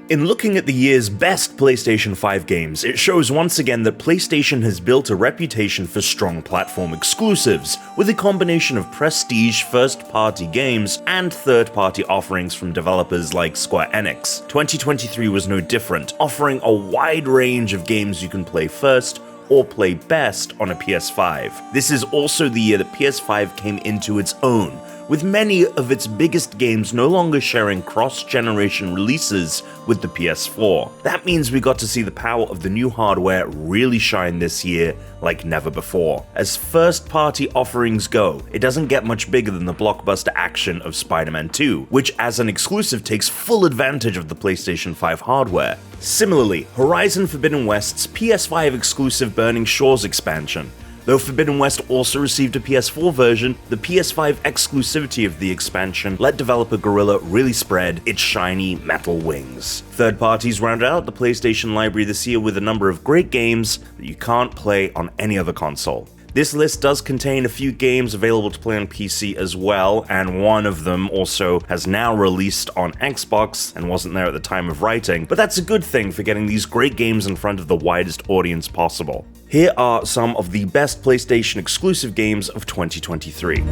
In looking at the year's best PlayStation 5 games, it shows once again that PlayStation has built a reputation for strong platform exclusives, with a combination of prestige first-party games and third-party offerings from developers like Square Enix. 2023 was no different, offering a wide range of games you can play first or play best on a PS5. This is also the year that PS5 came into its own, with many of its biggest games no longer sharing cross-generation releases with the PS4. That means we got to see the power of the new hardware really shine this year like never before. As first-party offerings go, it doesn't get much bigger than the blockbuster action of Spider-Man 2, which as an exclusive takes full advantage of the PlayStation 5 hardware. Similarly, Horizon Forbidden West's PS5 exclusive Burning Shores expansion. Though Forbidden West also received a PS4 version, the PS5 exclusivity of the expansion let developer Guerrilla really spread its shiny metal wings. Third parties rounded out the PlayStation library this year with a number of great games that you can't play on any other console. This list does contain a few games available to play on PC as well, and one of them also has now released on Xbox and wasn't there at the time of writing, but that's a good thing for getting these great games in front of the widest audience possible. Here are some of the best PlayStation exclusive games of 2023.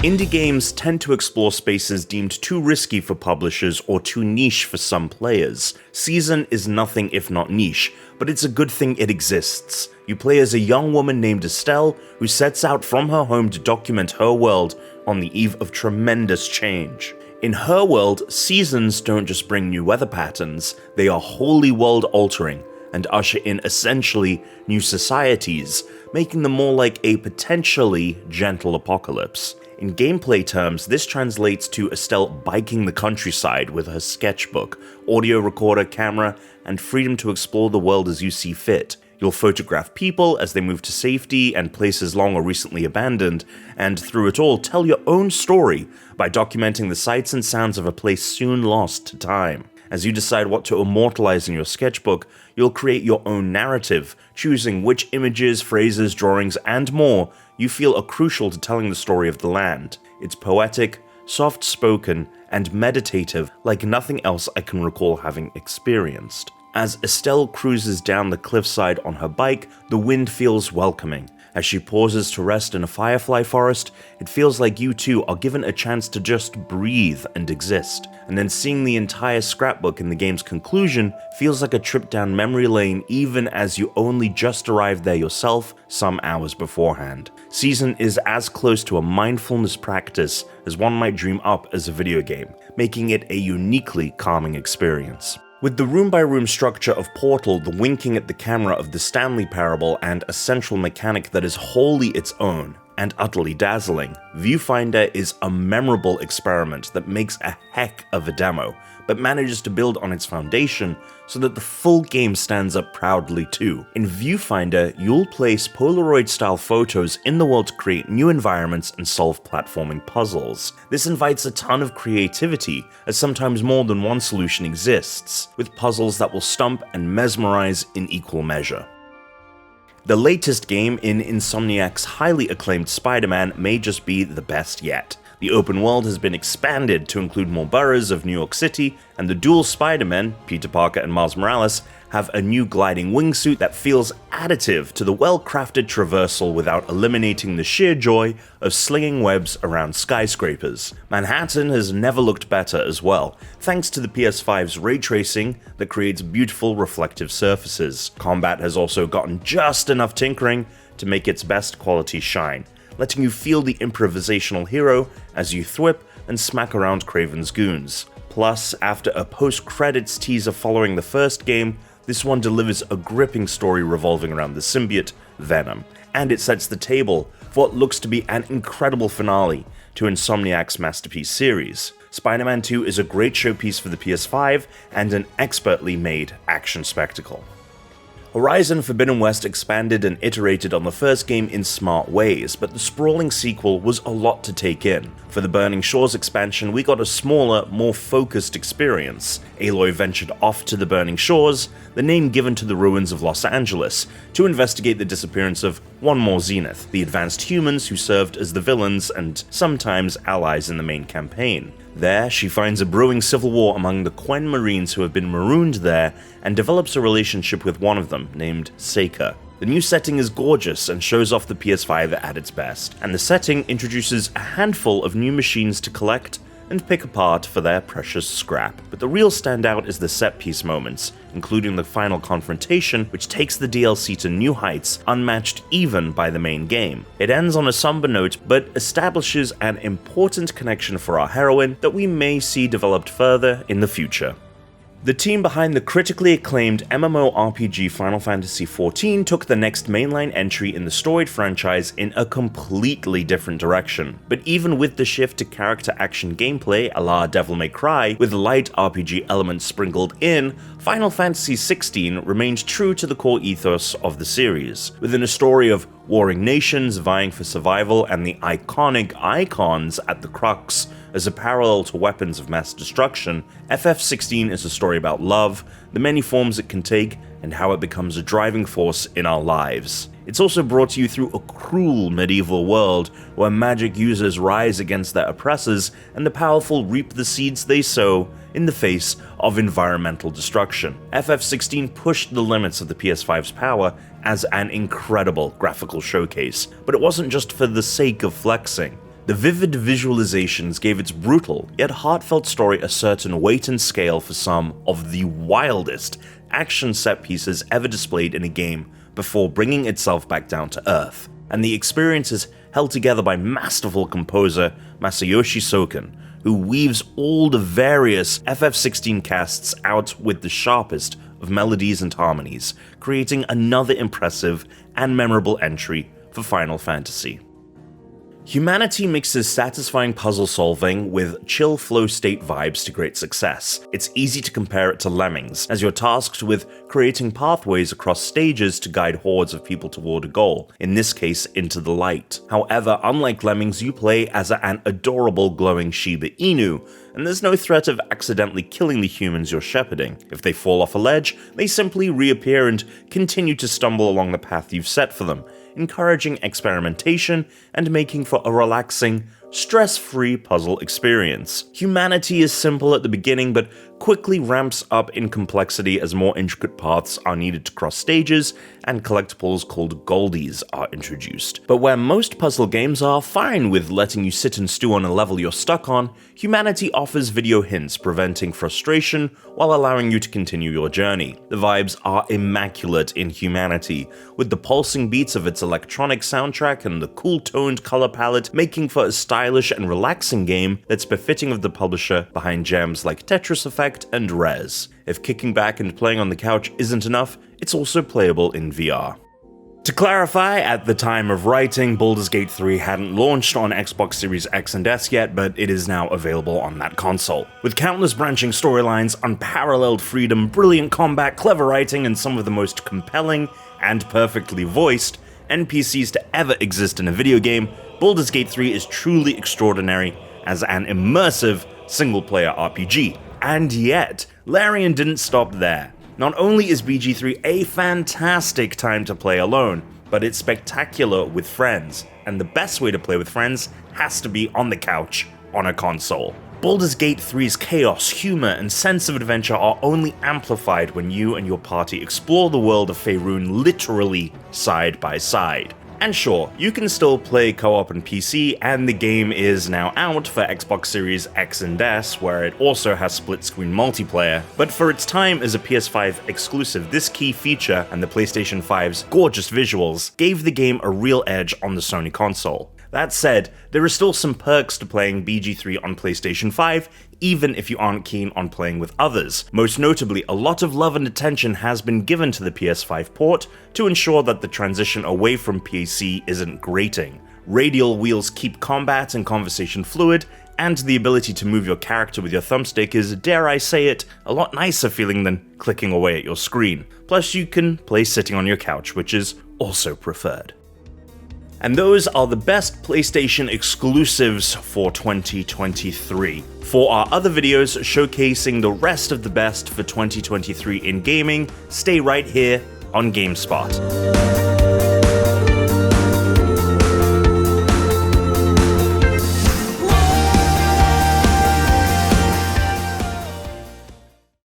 Indie games tend to explore spaces deemed too risky for publishers or too niche for some players. Season is nothing if not niche, but it's a good thing it exists. You play as a young woman named Estelle who sets out from her home to document her world on the eve of tremendous change. In her world, seasons don't just bring new weather patterns, they are wholly world-altering and usher in essentially new societies, making them more like a potentially gentle apocalypse. In gameplay terms, this translates to Estelle biking the countryside with her sketchbook, audio recorder, camera, and freedom to explore the world as you see fit. You'll photograph people as they move to safety and places long or recently abandoned, and through it all tell your own story by documenting the sights and sounds of a place soon lost to time. As you decide what to immortalize in your sketchbook, you'll create your own narrative, choosing which images, phrases, drawings, and more you feel are crucial to telling the story of the land. It's poetic, soft-spoken, and meditative like nothing else I can recall having experienced. As Estelle cruises down the cliffside on her bike, the wind feels welcoming. As she pauses to rest in a firefly forest, it feels like you too are given a chance to just breathe and exist. And then seeing the entire scrapbook in the game's conclusion feels like a trip down memory lane even as you only just arrived there yourself some hours beforehand. Season is as close to a mindfulness practice as one might dream up as a video game, making it a uniquely calming experience. With the room-by-room structure of Portal, the winking at the camera of the Stanley Parable, and a central mechanic that is wholly its own and utterly dazzling, Viewfinder is a memorable experiment that makes a heck of a demo, but manages to build on its foundation so that the full game stands up proudly too. In Viewfinder, you'll place Polaroid-style photos in the world to create new environments and solve platforming puzzles. This invites a ton of creativity, as sometimes more than one solution exists, with puzzles that will stump and mesmerize in equal measure. The latest game in Insomniac's highly acclaimed Spider-Man may just be the best yet. The open world has been expanded to include more boroughs of New York City, and the dual Spider-Men, Peter Parker and Miles Morales, have a new gliding wingsuit that feels additive to the well-crafted traversal without eliminating the sheer joy of slinging webs around skyscrapers. Manhattan has never looked better as well, thanks to the PS5's ray tracing that creates beautiful reflective surfaces. Combat has also gotten just enough tinkering to make its best quality shine, letting you feel the improvisational hero as you thwip and smack around Kraven's goons. Plus, after a post-credits teaser following the first game, this one delivers a gripping story revolving around the symbiote, Venom, and it sets the table for what looks to be an incredible finale to Insomniac's masterpiece series. Spider-Man 2 is a great showpiece for the PS5 and an expertly made action spectacle. Horizon Forbidden West expanded and iterated on the first game in smart ways, but the sprawling sequel was a lot to take in. For the Burning Shores expansion, we got a smaller, more focused experience. Aloy ventured off to the Burning Shores, the name given to the ruins of Los Angeles, to investigate the disappearance of one more Zenith, the advanced humans who served as the villains and sometimes allies in the main campaign. There, she finds a brewing civil war among the Quen Marines who have been marooned there and develops a relationship with one of them, named Seika. The new setting is gorgeous and shows off the PS5 at its best, and the setting introduces a handful of new machines to collect and pick apart for their precious scrap. But the real standout is the set-piece moments, including the final confrontation, which takes the DLC to new heights, unmatched even by the main game. It ends on a somber note, but establishes an important connection for our heroine that we may see developed further in the future. The team behind the critically acclaimed MMORPG Final Fantasy XIV took the next mainline entry in the storied franchise in a completely different direction. But even with the shift to character action gameplay a la Devil May Cry, with light RPG elements sprinkled in, Final Fantasy XVI remained true to the core ethos of the series. Within a story of warring nations vying for survival and the iconic icons at the crux as a parallel to weapons of mass destruction, FF16 is a story about love, the many forms it can take, and how it becomes a driving force in our lives. It's also brought to you through a cruel medieval world where magic users rise against their oppressors and the powerful reap the seeds they sow in the face of environmental destruction. FF16 pushed the limits of the PS5's power as an incredible graphical showcase, but it wasn't just for the sake of flexing. The vivid visualizations gave its brutal yet heartfelt story a certain weight and scale for some of the wildest action set pieces ever displayed in a game before bringing itself back down to earth. And the experience is held together by masterful composer Masayoshi Soken, who weaves all the various FF16 casts out with the sharpest of melodies and harmonies, creating another impressive and memorable entry for Final Fantasy. Humanity mixes satisfying puzzle solving with chill flow state vibes to great success. It's easy to compare it to Lemmings, as you're tasked with creating pathways across stages to guide hordes of people toward a goal, in this case into the light. However, unlike Lemmings, you play as an adorable glowing Shiba Inu, and there's no threat of accidentally killing the humans you're shepherding. If they fall off a ledge, they simply reappear and continue to stumble along the path you've set for them, encouraging experimentation and making for a relaxing, stress-free puzzle experience. Humanity is simple at the beginning, but quickly ramps up in complexity as more intricate paths are needed to cross stages and collectibles called goldies are introduced. But where most puzzle games are fine with letting you sit and stew on a level you're stuck on, Humanity offers video hints preventing frustration while allowing you to continue your journey. The vibes are immaculate in Humanity, with the pulsing beats of its electronic soundtrack and the cool-toned color palette making for a stylish and relaxing game that's befitting of the publisher behind gems like Tetris Effect and Rez. If kicking back and playing on the couch isn't enough, it's also playable in VR. To clarify, at the time of writing, Baldur's Gate 3 hadn't launched on Xbox Series X and S yet, but it is now available on that console. With countless branching storylines, unparalleled freedom, brilliant combat, clever writing, and some of the most compelling and perfectly voiced NPCs to ever exist in a video game, Baldur's Gate 3 is truly extraordinary as an immersive single-player RPG. And yet, Larian didn't stop there. Not only is BG3 a fantastic time to play alone, but it's spectacular with friends, and the best way to play with friends has to be on the couch, on a console. Baldur's Gate 3's chaos, humor, and sense of adventure are only amplified when you and your party explore the world of Faerun literally side by side. And sure, you can still play co-op on PC, and the game is now out for Xbox Series X and S, where it also has split-screen multiplayer, but for its time as a PS5 exclusive, this key feature and the PlayStation 5's gorgeous visuals gave the game a real edge on the Sony console. That said, there are still some perks to playing BG3 on PlayStation 5, even if you aren't keen on playing with others. Most notably, a lot of love and attention has been given to the PS5 port to ensure that the transition away from PC isn't grating. Radial wheels keep combat and conversation fluid, and the ability to move your character with your thumbstick is, dare I say it, a lot nicer feeling than clicking away at your screen. Plus, you can play sitting on your couch, which is also preferred. And those are the best PlayStation exclusives for 2023. For our other videos showcasing the rest of the best for 2023 in gaming, stay right here on GameSpot.